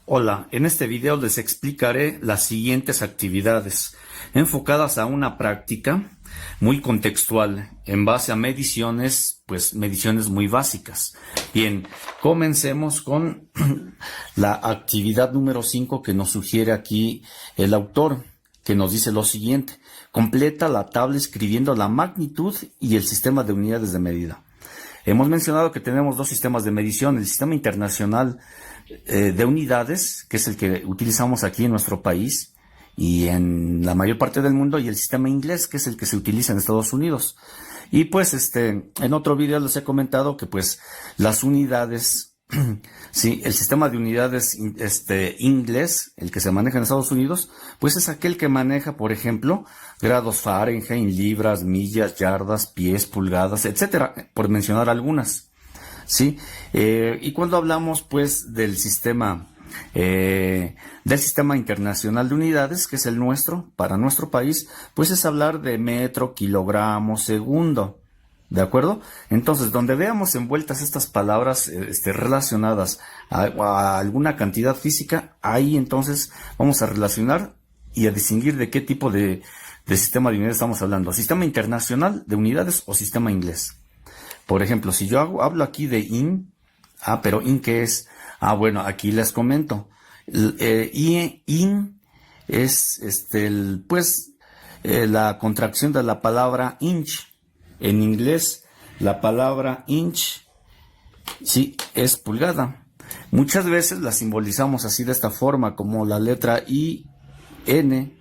Hola, en este video les explicaré las siguientes actividades enfocadas a una práctica muy contextual en base a mediciones, pues mediciones muy básicas. Bien, comencemos con la actividad número 5 que nos sugiere aquí el autor, que nos dice lo siguiente: completa la tabla escribiendo la magnitud y el sistema de unidades de medida. Hemos mencionado que tenemos dos sistemas de medición: el sistema internacional de unidades, que es el que utilizamos aquí en nuestro país y en la mayor parte del mundo, y el sistema inglés, que es el que se utiliza en Estados Unidos. Y pues en otro video les he comentado que pues las unidades, sí, el sistema de unidades inglés, el que se maneja en Estados Unidos, pues es aquel que maneja, por ejemplo, grados Fahrenheit, libras, millas, yardas, pies, pulgadas, etcétera, por mencionar algunas. Sí, y cuando hablamos pues del sistema internacional de unidades, que es el nuestro, para nuestro país, pues es hablar de metro, kilogramo, segundo, ¿de acuerdo? Entonces, donde veamos envueltas estas palabras relacionadas a alguna cantidad física, ahí entonces vamos a relacionar y a distinguir de qué tipo de sistema de unidades estamos hablando: sistema internacional de unidades o sistema inglés. Por ejemplo, si yo hablo aquí de IN, pero IN, ¿qué es? Bueno, aquí les comento. IN es la contracción de la palabra inch. En inglés, la palabra inch, sí, es pulgada. Muchas veces la simbolizamos así, de esta forma, como la letra IN,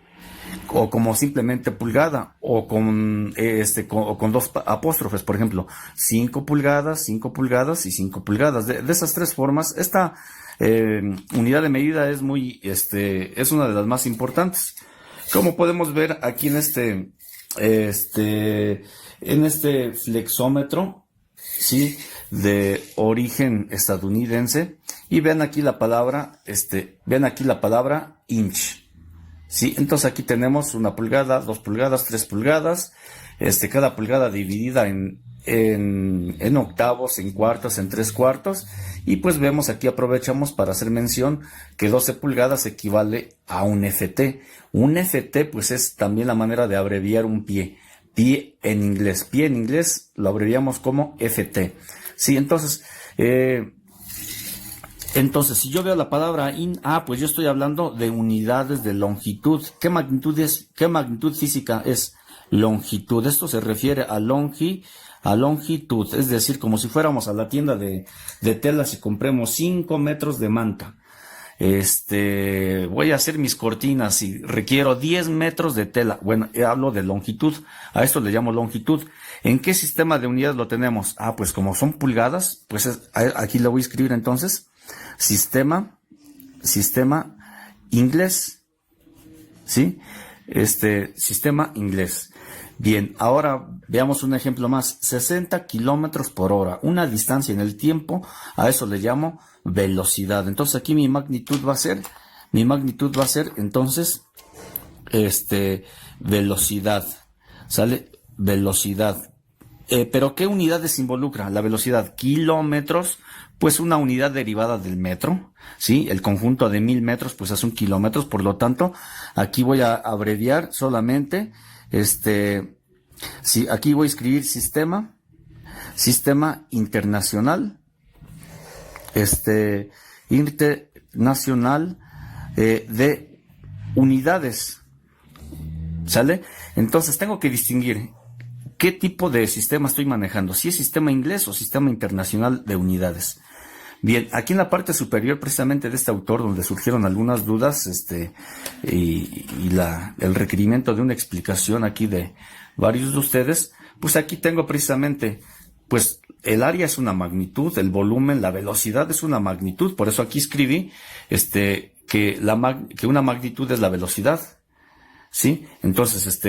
o como simplemente pulgada, o con dos apóstrofes, por ejemplo, 5 pulgadas, 5 pulgadas y 5 pulgadas. De esas tres formas, esta unidad de medida es es una de las más importantes. Como podemos ver aquí en este flexómetro, sí, de origen estadounidense, y vean aquí la palabra, inch. Sí, entonces aquí tenemos 1 pulgada, 2 pulgadas, 3 pulgadas, cada pulgada dividida en octavos, en cuartos, en 3/4, y pues vemos aquí, aprovechamos para hacer mención que 12 pulgadas equivale a un FT. Un FT pues es también la manera de abreviar un pie. Pie en inglés lo abreviamos como FT. Sí, entonces, si yo veo la palabra pues yo estoy hablando de unidades de longitud. ¿Qué magnitud es? ¿Qué magnitud física es? Longitud. Esto se refiere a longitud, es decir, como si fuéramos a la tienda de telas y compremos 5 metros de manta. Voy a hacer mis cortinas y requiero 10 metros de tela. Bueno, hablo de longitud. A esto le llamo longitud. ¿En qué sistema de unidades lo tenemos? Pues como son pulgadas, pues aquí le voy a escribir entonces sistema inglés, ¿sí? Sistema inglés. Bien, ahora veamos un ejemplo más. 60 kilómetros por hora, una distancia en el tiempo, a eso le llamo velocidad. Entonces aquí mi magnitud va a ser entonces, velocidad, ¿sale? Velocidad. ¿Pero qué unidades involucra la velocidad? Kilómetros, pues una unidad derivada del metro, ¿sí? El conjunto de 1000 metros, pues es un kilómetro. Por lo tanto, aquí voy a abreviar solamente, sí, aquí voy a escribir sistema internacional, internacional de unidades, ¿sale? Entonces tengo que distinguir qué tipo de sistema estoy manejando, si es sistema inglés o sistema internacional de unidades. Bien, aquí en la parte superior precisamente de este autor, donde surgieron algunas dudas, el requerimiento de una explicación aquí de varios de ustedes, pues aquí tengo precisamente, pues el área es una magnitud, el volumen, la velocidad es una magnitud. Por eso aquí escribí que una magnitud es la velocidad. ¿Sí? Entonces,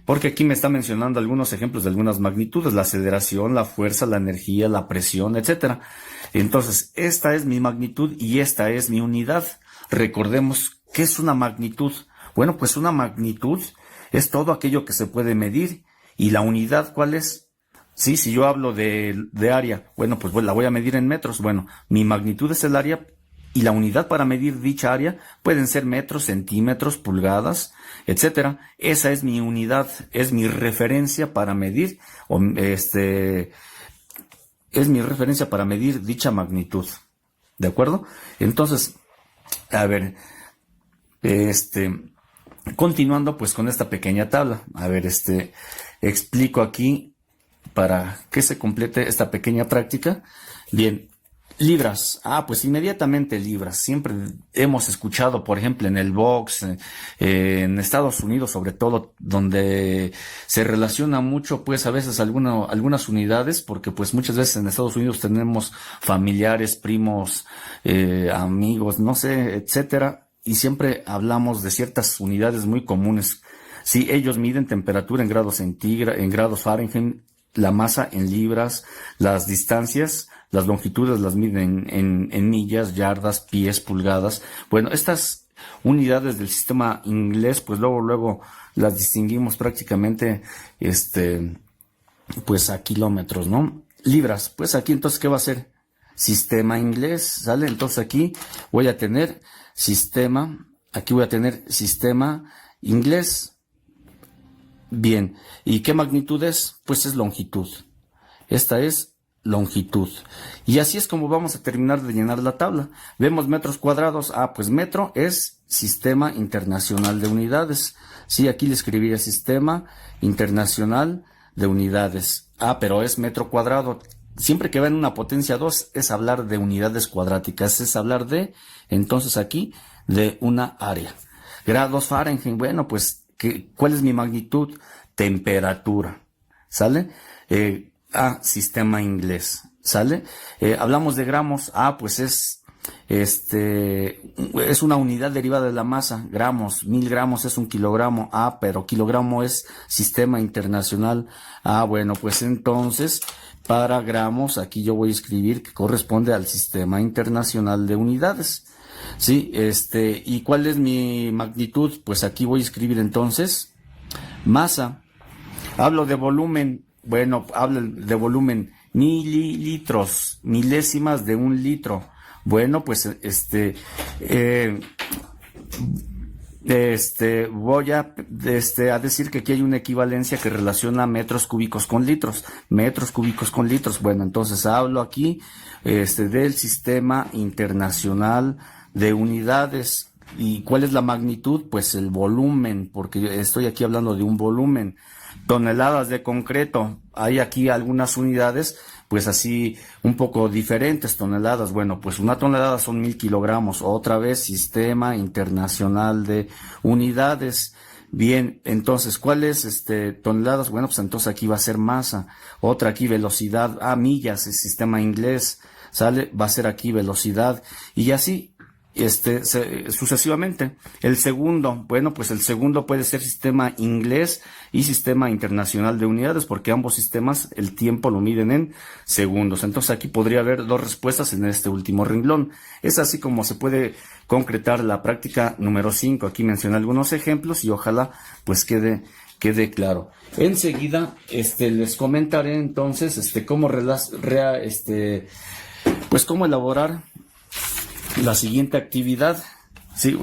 porque aquí me está mencionando algunos ejemplos de algunas magnitudes: la aceleración, la fuerza, la energía, la presión, etcétera. Entonces, esta es mi magnitud y esta es mi unidad. Recordemos, ¿qué es una magnitud? Bueno, pues una magnitud es todo aquello que se puede medir. ¿Y la unidad cuál es? Sí, si yo hablo de área, bueno, pues la voy a medir en metros. Bueno, mi magnitud es el área y la unidad para medir dicha área pueden ser metros, centímetros, pulgadas, etcétera. Esa es mi unidad, es mi referencia para medir, es mi referencia para medir dicha magnitud. ¿De acuerdo? Entonces, a ver, continuando pues con esta pequeña tabla. A ver, explico aquí para que se complete esta pequeña práctica. Bien, libras. Pues inmediatamente libras. Siempre hemos escuchado, por ejemplo, en el box, en Estados Unidos sobre todo, donde se relaciona mucho, pues a veces algunas unidades, porque pues muchas veces en Estados Unidos tenemos familiares, primos, amigos, no sé, etcétera, y siempre hablamos de ciertas unidades muy comunes. Sí, ellos miden temperatura en grados centígrados, en grados Fahrenheit, la masa en libras, las distancias, las longitudes las miden en millas, yardas, pies, pulgadas. Bueno, estas unidades del sistema inglés, pues luego las distinguimos prácticamente, pues a kilómetros, ¿no? Libras, pues aquí entonces, ¿qué va a ser? Sistema inglés, ¿sale? Entonces aquí voy a tener sistema inglés. Bien, ¿y qué magnitud es? Pues es longitud. Esta es longitud. Y así es como vamos a terminar de llenar la tabla. Vemos metros cuadrados. Pues metro es Sistema Internacional de Unidades. Sí, aquí le escribiría Sistema Internacional de Unidades. Pero es metro cuadrado. Siempre que va en una potencia 2 es hablar de unidades cuadráticas. Es hablar de, entonces aquí, de una área. Grados Fahrenheit. Bueno, pues, ¿cuál es mi magnitud? Temperatura. ¿Sale? Sistema inglés. ¿Sale? Hablamos de gramos. Pues es una unidad derivada de la masa. Gramos. 1000 gramos es un kilogramo. Pero kilogramo es sistema internacional. Bueno, pues entonces, para gramos, aquí yo voy a escribir que corresponde al sistema internacional de unidades. Sí, ¿y cuál es mi magnitud? Pues aquí voy a escribir entonces masa. Hablo de volumen. Bueno, hablo de volumen, mililitros, milésimas de un litro. Bueno, pues voy a decir que aquí hay una equivalencia que relaciona metros cúbicos con litros. Metros cúbicos con litros. Bueno, entonces hablo aquí del sistema internacional de unidades. ¿Y cuál es la magnitud? Pues el volumen, porque estoy aquí hablando de un volumen. Toneladas de concreto. Hay aquí algunas unidades, pues así un poco diferentes. Toneladas, bueno, pues una tonelada son 1000 kilogramos. Otra vez, Sistema Internacional de Unidades. Bien, entonces, ¿cuál es toneladas? Bueno, pues entonces aquí va a ser masa. Otra aquí, velocidad. Millas, el sistema inglés. ¿Sale? Va a ser aquí velocidad. Y así, sucesivamente. El segundo, bueno, pues el segundo puede ser sistema inglés y sistema internacional de unidades, porque ambos sistemas el tiempo lo miden en segundos. Entonces aquí podría haber dos respuestas en este último renglón. Es así como se puede concretar la práctica número 5. Aquí mencioné algunos ejemplos y ojalá pues quede claro. Enseguida les comentaré entonces cómo cómo elaborar la siguiente actividad. Sí,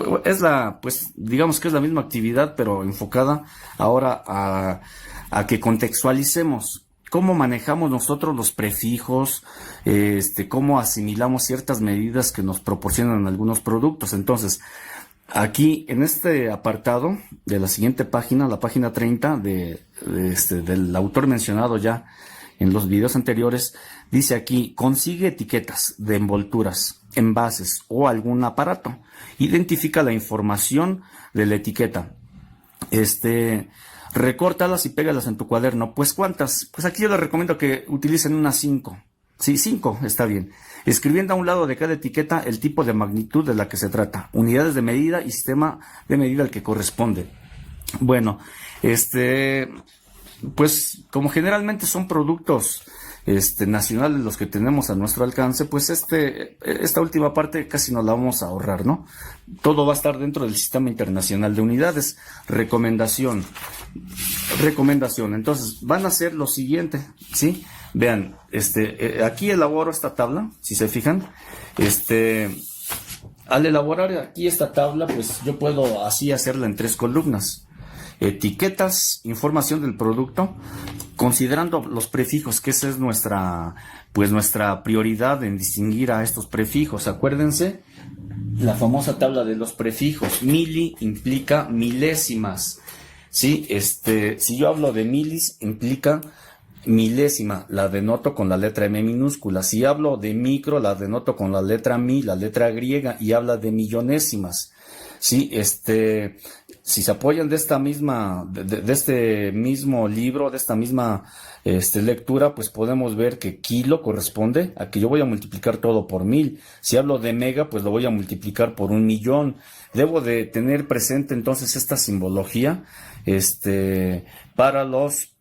pues digamos que es la misma actividad, pero enfocada ahora a que contextualicemos cómo manejamos nosotros los prefijos, cómo asimilamos ciertas medidas que nos proporcionan algunos productos. Entonces, aquí en este apartado de la siguiente página, la página 30 del autor mencionado ya en los videos anteriores, dice aquí: consigue etiquetas de envolturas, envases o algún aparato. Identifica la información de la etiqueta. Recórtalas y pégalas en tu cuaderno. Pues ¿cuántas? Pues aquí yo les recomiendo que utilicen unas 5. Sí, 5 está bien. Escribiendo a un lado de cada etiqueta el tipo de magnitud de la que se trata, unidades de medida y sistema de medida al que corresponde. Bueno, pues como generalmente son productos nacionales los que tenemos a nuestro alcance, pues esta última parte casi nos la vamos a ahorrar, ¿no? Todo va a estar dentro del Sistema Internacional de Unidades. Recomendación. Entonces, van a hacer lo siguiente, ¿sí? Vean, aquí elaboro esta tabla, si se fijan, al elaborar aquí esta tabla, pues yo puedo así hacerla en 3 columnas. Etiquetas, información del producto, considerando los prefijos, que esa es nuestra prioridad en distinguir a estos prefijos. Acuérdense, la famosa tabla de los prefijos. Mili implica milésimas. ¿Sí? Si yo hablo de milis, implica milésima, la denoto con la letra M minúscula. Si hablo de micro, la denoto con la letra mi, la letra griega, y habla de millonésimas. Sí, si se apoyan de esta misma, de este mismo libro, de esta misma lectura, pues podemos ver que kilo corresponde a que yo voy a multiplicar todo por 1000. Si hablo de mega, pues lo voy a multiplicar por 1.000.000. Debo de tener presente entonces esta simbología, para los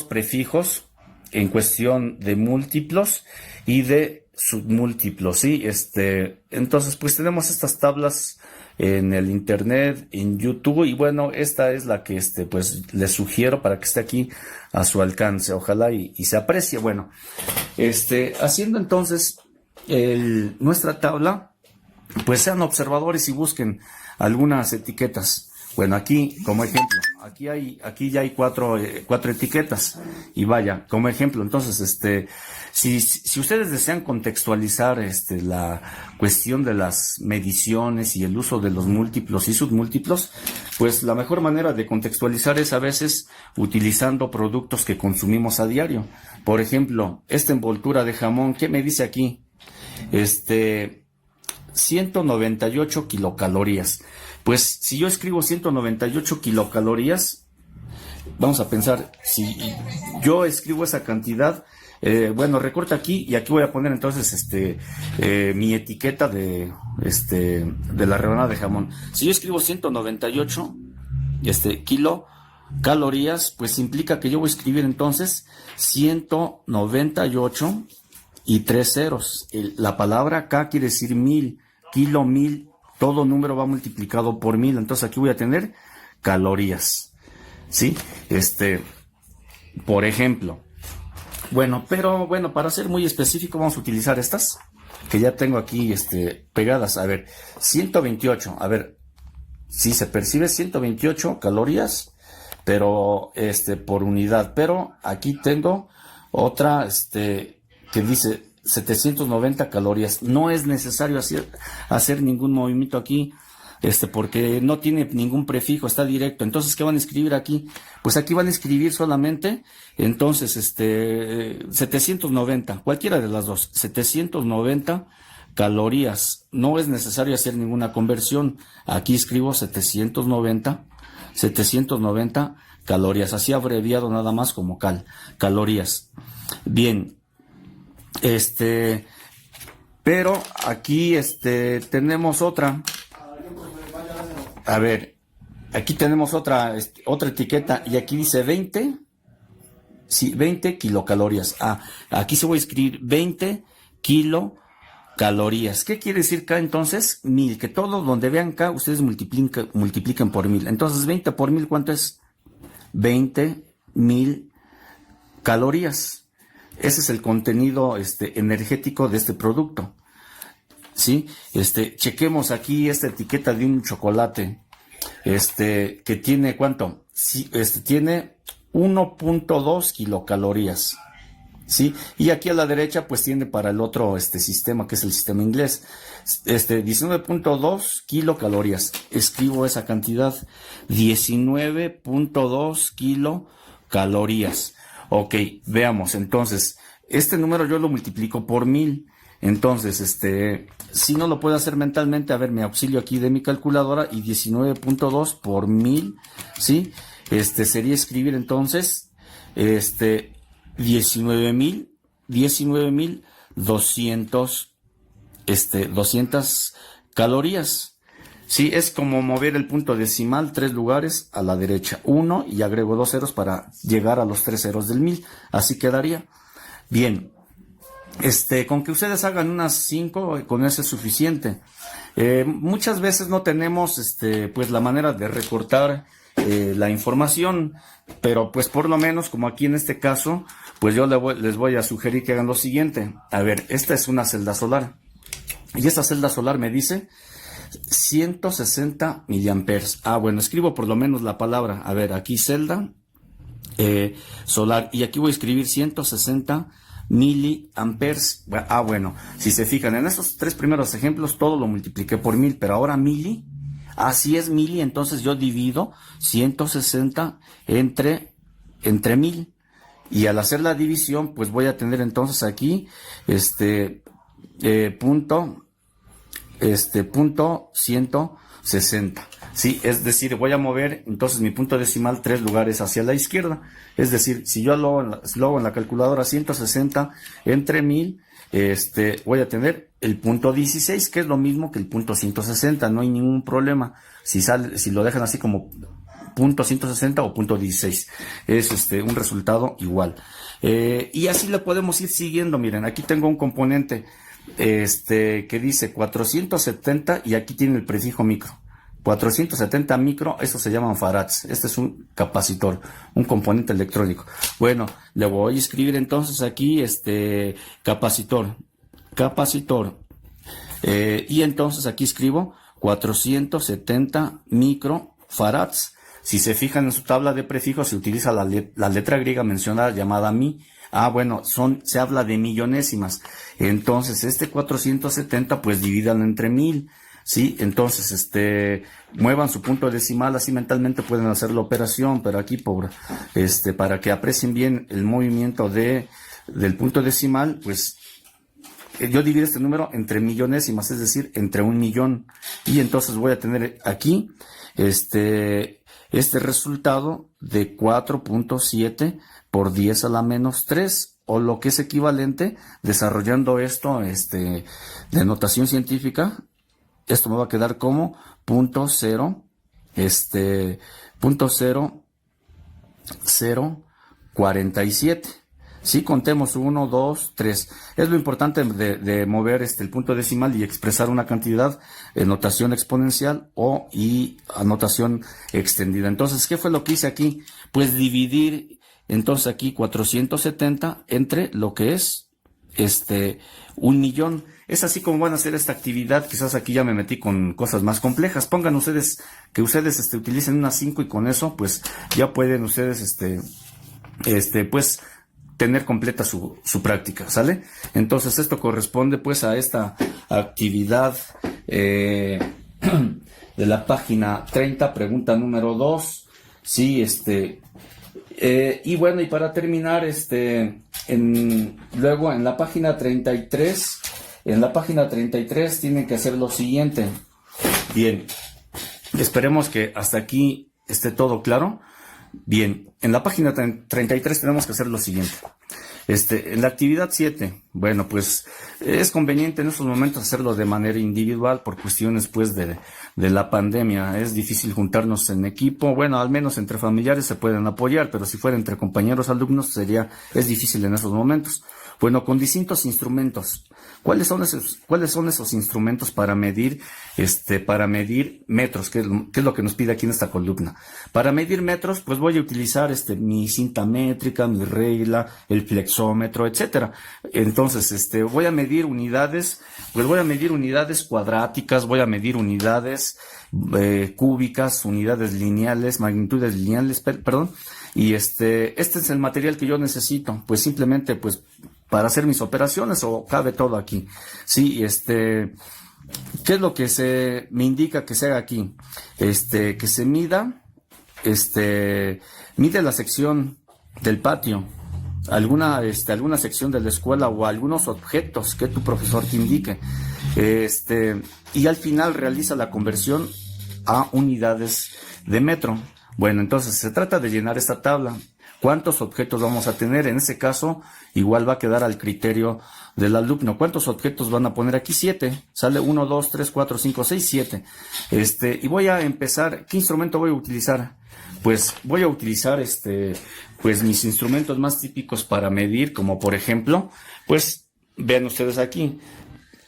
prefijos en cuestión de múltiplos y de submúltiplos, ¿sí? Entonces, pues tenemos estas tablas en el internet, en YouTube, y bueno, esta es la que pues les sugiero para que esté aquí a su alcance, ojalá y se aprecie. Bueno, haciendo entonces nuestra tabla, pues sean observadores y busquen algunas etiquetas. Bueno, aquí como ejemplo, aquí ya hay cuatro etiquetas, y vaya, como ejemplo, entonces, si ustedes desean contextualizar la cuestión de las mediciones y el uso de los múltiplos y submúltiplos, pues la mejor manera de contextualizar es a veces utilizando productos que consumimos a diario. Por ejemplo, esta envoltura de jamón, ¿qué me dice aquí? 198 kilocalorías. Pues si yo escribo 198 kilocalorías, vamos a pensar, si yo escribo esa cantidad, bueno, recorta aquí, y aquí voy a poner entonces mi etiqueta de la rebanada de jamón. Si yo escribo 198 kilocalorías, pues implica que yo voy a escribir entonces 198 y 3 ceros. La palabra acá quiere decir 1000, kilo, 1000. Todo número va multiplicado por 1000. Entonces aquí voy a tener calorías. ¿Sí? Por ejemplo. Bueno, pero bueno, para ser muy específico vamos a utilizar estas que ya tengo aquí pegadas. A ver, 128. A ver, si se percibe 128 calorías, pero por unidad. Pero aquí tengo otra que dice 790 calorías. No es necesario hacer ningún movimiento aquí, porque no tiene ningún prefijo, está directo. Entonces, ¿qué van a escribir aquí? Pues aquí van a escribir solamente, entonces, 790, cualquiera de las dos, 790 calorías. No es necesario hacer ninguna conversión. Aquí escribo 790 calorías, así abreviado nada más como calorías. Bien. Pero aquí tenemos otra. A ver, aquí tenemos otra etiqueta, y aquí dice 20, sí, 20 kilocalorías. Aquí se voy a escribir 20 kilocalorías. ¿Qué quiere decir K entonces? 1000, que todo donde vean K ustedes multipliquen por 1000. Entonces 20 por 1000, ¿cuánto es? 20.000 calorías. Ese es el contenido energético de este producto. ¿Sí? Chequemos aquí esta etiqueta de un chocolate. Que tiene ¿cuánto? Sí, tiene 1.2 kilocalorías. ¿Sí? Y aquí a la derecha pues tiene para el otro sistema, que es el sistema inglés. 19.2 kilocalorías. Escribo esa cantidad. 19.2 kilocalorías. Ok, veamos, entonces, este número yo lo multiplico por 1000. Entonces, si no lo puedo hacer mentalmente, a ver, me auxilio aquí de mi calculadora, y 19.2 por 1000, ¿sí? Sería escribir entonces, 19.200 calorías. Sí, es como mover el punto decimal 3 lugares a la derecha. 1, y agrego 2 ceros para llegar a los 3 ceros del 1000. Así quedaría. Bien. Con que ustedes hagan unas 5, con eso es suficiente. Muchas veces no tenemos, pues la manera de recortar la información, pero pues por lo menos, como aquí en este caso, pues yo les voy a sugerir que hagan lo siguiente. A ver, esta es una celda solar. Y esta celda solar me dice 160 miliamperes. Bueno, escribo por lo menos la palabra. A ver, aquí celda solar. Y aquí voy a escribir 160 miliamperes. Bueno, si se fijan, en estos 3 primeros ejemplos todo lo multipliqué por 1000, pero ahora mili, así es mili, entonces yo divido 160 entre 1000. Y al hacer la división, pues voy a tener entonces aquí, punto 160. Sí, es decir, voy a mover entonces mi punto decimal 3 lugares hacia la izquierda. Es decir, si yo lo hago en la calculadora 160 entre 1000, voy a tener el punto 16, que es lo mismo que el punto 160. No hay ningún problema si lo dejan así como punto 160 o punto 16. Es un resultado igual. Y así lo podemos ir siguiendo. Miren, aquí tengo un componente que dice 470 y aquí tiene el prefijo micro. 470 micro, eso se llaman farads. Este es un capacitor, un componente electrónico. Bueno, le voy a escribir entonces aquí capacitor. Y entonces aquí escribo 470 microfarads. Si se fijan en su tabla de prefijos, se utiliza la letra griega mencionada llamada mi. Bueno, se habla de millonésimas. Entonces, 470, pues divídanlo entre 1000. Sí, entonces, muevan su punto decimal, así mentalmente pueden hacer la operación, pero aquí para que aprecien bien el movimiento del punto decimal, pues yo divido este número entre millonésimas, es decir, entre 1.000.000. Y entonces voy a tener aquí, este resultado de 4.7 por 10 a la menos 3, o lo que es equivalente, desarrollando esto, de notación científica, esto me va a quedar como punto 0.0047. Sí, contemos 1, 2, 3. Es lo importante de mover el punto decimal y expresar una cantidad en notación exponencial y notación extendida. Entonces, ¿qué fue lo que hice aquí? Pues dividir, entonces aquí 470 entre lo que es 1.000.000. Es así como van a hacer esta actividad. Quizás aquí ya me metí con cosas más complejas. Pongan ustedes que ustedes utilicen unas 5 y con eso pues ya pueden ustedes pues tener completa su práctica, ¿sale? Entonces esto corresponde pues a esta actividad de la página 30, pregunta número 2. Sí, y bueno, y para terminar, luego en la página 33, tienen que hacer lo siguiente. Bien, esperemos que hasta aquí esté todo claro. Bien, en la página 33 tenemos que hacer lo siguiente. En la actividad 7, bueno, pues es conveniente en estos momentos hacerlo de manera individual por cuestiones pues de la pandemia. Es difícil juntarnos en equipo. Bueno, al menos entre familiares se pueden apoyar, pero si fuera entre compañeros alumnos es difícil en esos momentos. Bueno, con distintos instrumentos. ¿Cuáles son esos instrumentos para medir metros? ¿Qué es lo que nos pide aquí en esta columna? Para medir metros, pues voy a utilizar mi cinta métrica, mi regla, el flexómetro, etcétera. Entonces, voy a medir unidades, pues voy a medir unidades cuadráticas, voy a medir unidades cúbicas, unidades lineales, magnitudes lineales, perdón. Y este es el material que yo necesito, pues simplemente pues para hacer mis operaciones, o cabe todo aquí. Sí, ¿qué es lo que me indica que se haga aquí? Que se mida, mide la sección del patio, alguna sección de la escuela o algunos objetos que tu profesor te indique. Y al final realiza la conversión a unidades de metro. Bueno, entonces se trata de llenar esta tabla. ¿Cuántos objetos vamos a tener? En ese caso, igual va a quedar al criterio del alumno. ¿Cuántos objetos van a poner aquí? 7. Sale 1, 2, 3, 4, 5, 6, 7. Y voy a empezar. ¿Qué instrumento voy a utilizar? Pues voy a utilizar, pues mis instrumentos más típicos para medir, como por ejemplo, pues vean ustedes aquí.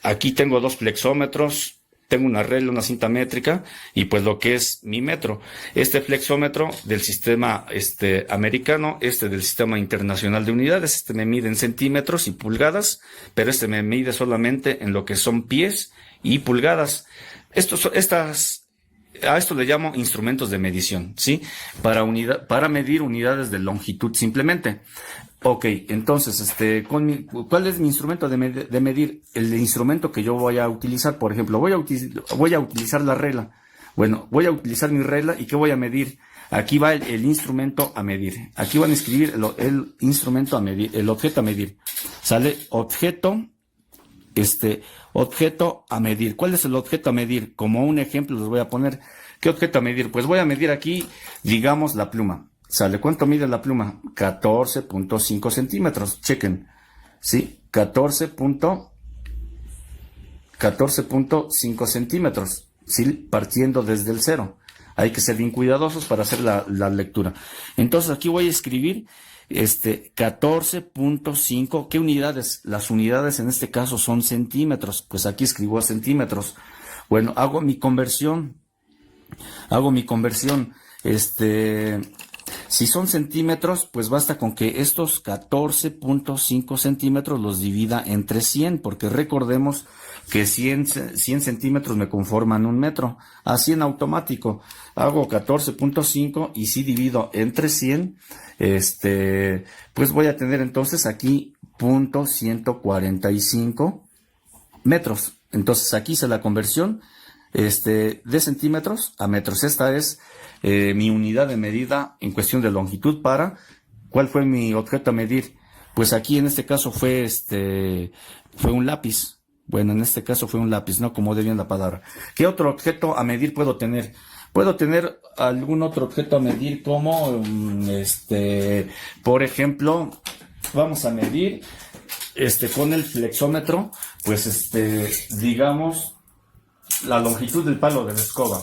Aquí tengo 2 flexómetros. tengo una regla, una cinta métrica y pues lo que es mi metro. Este flexómetro del sistema americano, del sistema internacional de unidades, me mide en centímetros y pulgadas, pero me mide solamente en lo que son pies y pulgadas. A esto le llamo instrumentos de medición, ¿sí? Para medir unidades de longitud simplemente. Ok, entonces, ¿cuál es mi instrumento de medir? El instrumento que yo voy a utilizar, por ejemplo, voy a utilizar la regla. Bueno, voy a utilizar mi regla y ¿qué voy a medir? Aquí va el instrumento a medir. Aquí van a escribir el instrumento a medir, el objeto a medir. Sale objeto a medir. ¿Cuál es el objeto a medir? Como un ejemplo les voy a poner. ¿Qué objeto a medir? Pues voy a medir aquí, digamos, la pluma. ¿Sale? ¿Cuánto mide la pluma? 14.5 centímetros. Chequen. ¿Sí? 14.5 centímetros. ¿Sí? Partiendo desde el cero. Hay que ser bien cuidadosos para hacer la lectura. Entonces aquí voy a escribir 14.5. ¿Qué unidades? Las unidades en este caso son centímetros. Pues aquí escribo centímetros. Bueno, hago mi conversión. Si son centímetros, pues basta con que estos 14.5 centímetros los divida entre 100, porque recordemos que 100 centímetros me conforman un metro. Así en automático. Hago 14.5 y si divido entre 100, pues voy a tener entonces aquí .145 metros. Entonces aquí hice la conversión de centímetros a metros. Esta es mi unidad de medida en cuestión de longitud para ¿cuál fue mi objeto a medir? Pues aquí en este caso fue un lápiz. Bueno, en este caso fue un lápiz, ¿no? Como de bien la palabra. ¿Qué otro objeto a medir puedo tener? Puedo tener algún otro objeto a medir como, por ejemplo, vamos a medir, con el flexómetro, pues, digamos, la longitud del palo de la escoba.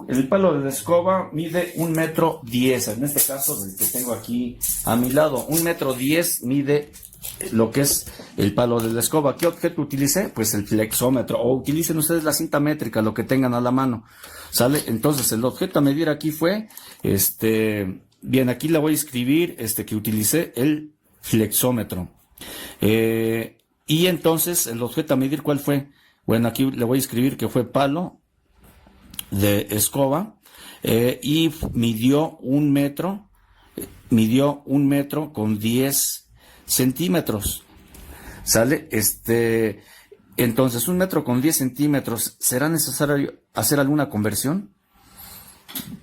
El palo de la escoba mide 1,10 m. En este caso, el que tengo aquí a mi lado, 1,10 m mide lo que es el palo de la escoba. ¿Qué objeto utilicé? Pues el flexómetro. O utilicen ustedes la cinta métrica, lo que tengan a la mano. ¿Sale? Entonces, el objeto a medir aquí fue, bien, aquí le voy a escribir, que utilicé el flexómetro. Y entonces, el objeto a medir, ¿cuál fue? Bueno, aquí le voy a escribir que fue palo de escoba, y midió 1 metro, con 10 centímetros. ¿Sale? Entonces, 1 metro con 10 centímetros, ¿será necesario hacer alguna conversión?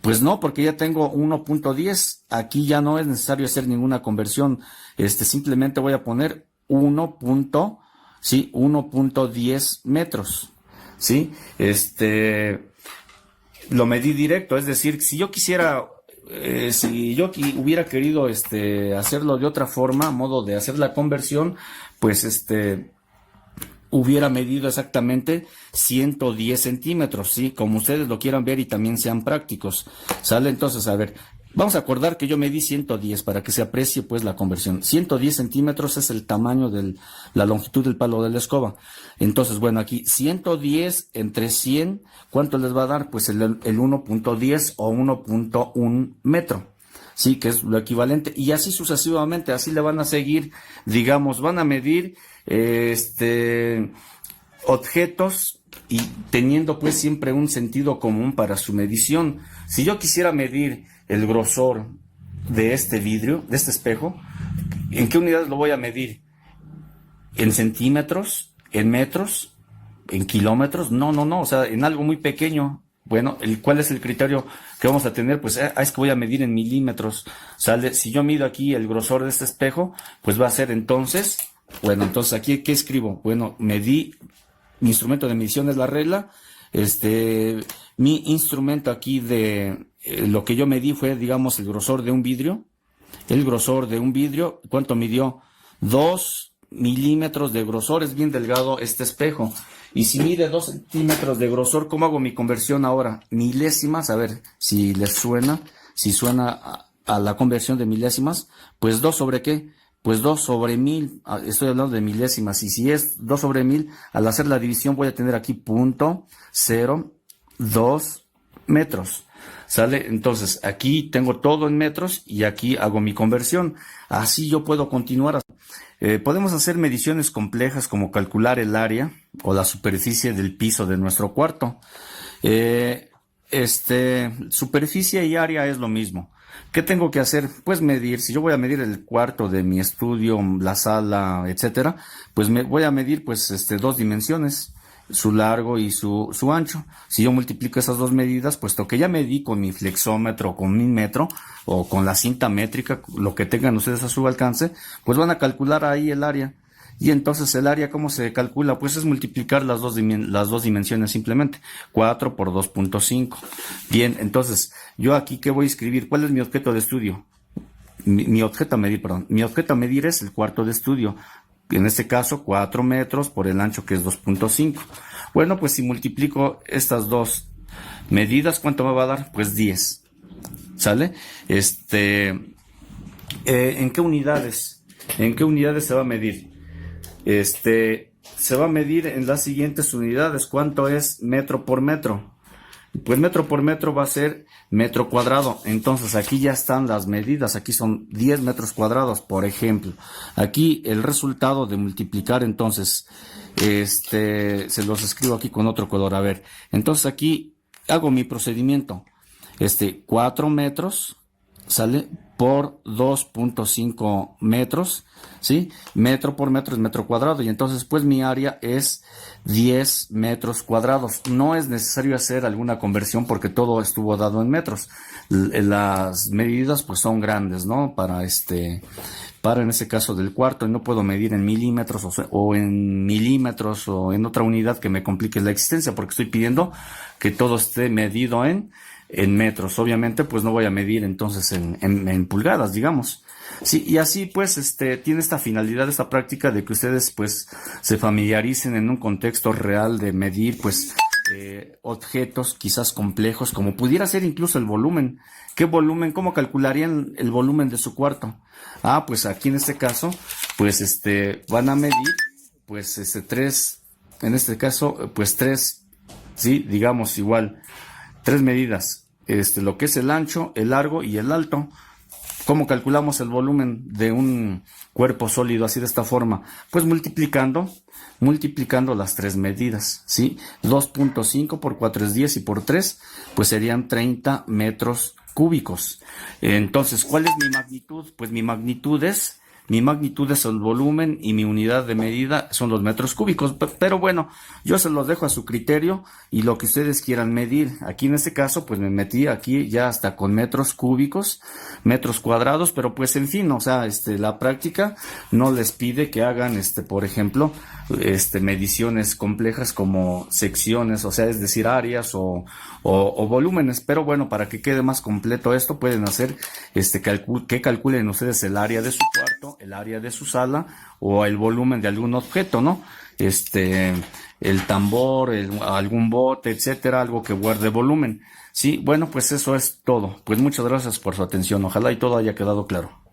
Pues no, porque ya tengo 1.10. Aquí ya no es necesario hacer ninguna conversión. Simplemente voy a poner 1.10 metros. ¿Sí? Lo medí directo, es decir, si yo quisiera, si yo hubiera querido hacerlo de otra forma, modo de hacer la conversión, pues hubiera medido exactamente 110 centímetros, ¿sí? Como ustedes lo quieran ver y también sean prácticos. ¿Sale? Entonces, a ver, vamos a acordar que yo medí 110 para que se aprecie pues la conversión. 110 centímetros es el tamaño de la longitud del palo de la escoba. Entonces, bueno, aquí 110 entre 100, ¿cuánto les va a dar? Pues el 1.10 o 1.1 metro. Sí, que es lo equivalente. Y así sucesivamente, así le van a seguir, digamos, van a medir objetos y teniendo pues siempre un sentido común para su medición. Si yo quisiera medir el grosor de este vidrio, de este espejo, ¿en qué unidades lo voy a medir? ¿En centímetros? ¿En metros? ¿En kilómetros? No, o sea, en algo muy pequeño. Bueno, ¿cuál es el criterio que vamos a tener? Pues es que voy a medir en milímetros. ¿Sale? Si yo mido aquí el grosor de este espejo, pues va a ser entonces, bueno, entonces aquí, ¿qué escribo? Bueno, medí, mi instrumento de medición es la regla. Mi instrumento aquí de lo que yo medí fue, digamos, el grosor de un vidrio. El grosor de un vidrio, ¿cuánto midió? 2 milímetros de grosor, es bien delgado este espejo. Y si mide 2 centímetros de grosor, ¿cómo hago mi conversión ahora? Milésimas, a ver si les suena, si suena a la conversión de milésimas, pues 2 sobre ¿qué? pues 2 sobre 1000, estoy hablando de milésimas, y si es 2 sobre 1000, al hacer la división voy a tener aquí 0.02 metros. ¿Sale? Entonces, aquí tengo todo en metros y aquí hago mi conversión. Así yo puedo continuar. Podemos hacer mediciones complejas como calcular el área o la superficie del piso de nuestro cuarto. Superficie y área es lo mismo. ¿Qué tengo que hacer? Pues medir. Si yo voy a medir el cuarto de mi estudio, la sala, etcétera, pues voy a medir pues dos dimensiones, su largo y su ancho. Si yo multiplico esas dos medidas, puesto que ya medí con mi flexómetro, con mi metro o con la cinta métrica, lo que tengan ustedes a su alcance, pues van a calcular ahí el área. Y entonces el área, ¿cómo se calcula? Pues es multiplicar las dos dimensiones simplemente. 4 por 2.5. Bien, entonces, yo aquí, ¿qué voy a escribir? ¿Cuál es mi objeto de estudio? Mi objeto a medir, perdón. Mi objeto a medir es el cuarto de estudio. En este caso, 4 metros por el ancho, que es 2.5. Bueno, pues si multiplico estas dos medidas, ¿cuánto me va a dar? Pues 10. ¿Sale? ¿En qué unidades? ¿En qué unidades se va a medir? Se va a medir en las siguientes unidades. ¿Cuánto es metro por metro? Pues metro por metro va a ser metro cuadrado. Entonces aquí ya están las medidas. Aquí son 10 metros cuadrados, por ejemplo. Aquí el resultado de multiplicar, entonces, se los escribo aquí con otro color. A ver, entonces aquí hago mi procedimiento. 4 metros, ¿sale? Por 2.5 metros, ¿sí? Metro por metro es metro cuadrado, y entonces pues mi área es 10 metros cuadrados. No es necesario hacer alguna conversión porque todo estuvo dado en metros. Las medidas pues son grandes, ¿no? Para en ese caso del cuarto, y no puedo medir en milímetros o en milímetros o en otra unidad que me complique la existencia, porque estoy pidiendo que todo esté medido en metros. Obviamente pues no voy a medir entonces en pulgadas, digamos. Sí, y así pues tiene esta finalidad, esta práctica de que ustedes pues se familiaricen en un contexto real de medir pues objetos quizás complejos, como pudiera ser incluso el volumen. ¿Qué volumen? ¿Cómo calcularían el volumen de su cuarto? Pues aquí en este caso pues van a medir pues tres, en este caso pues tres, sí, digamos igual, tres medidas, lo que es el ancho, el largo y el alto. ¿Cómo calculamos el volumen de un cuerpo sólido así de esta forma? Pues multiplicando las tres medidas, ¿sí? 2.5 por 4 es 10 y por 3, pues serían 30 metros cúbicos. Entonces, ¿cuál es mi magnitud? Pues mi magnitud es el volumen y mi unidad de medida son los metros cúbicos. Pero bueno, yo se los dejo a su criterio y lo que ustedes quieran medir. Aquí en este caso, pues me metí aquí ya hasta con metros cúbicos, metros cuadrados, pero pues en fin, o sea, la práctica no les pide que hagan, por ejemplo, mediciones complejas como secciones, o sea, es decir, áreas o volúmenes. Pero bueno, para que quede más completo esto, pueden hacer que calculen ustedes el área de su cuarto, el área de su sala o el volumen de algún objeto, ¿no? El tambor, algún bote, etcétera, algo que guarde volumen. Sí, bueno, pues eso es todo. Pues muchas gracias por su atención. Ojalá y todo haya quedado claro.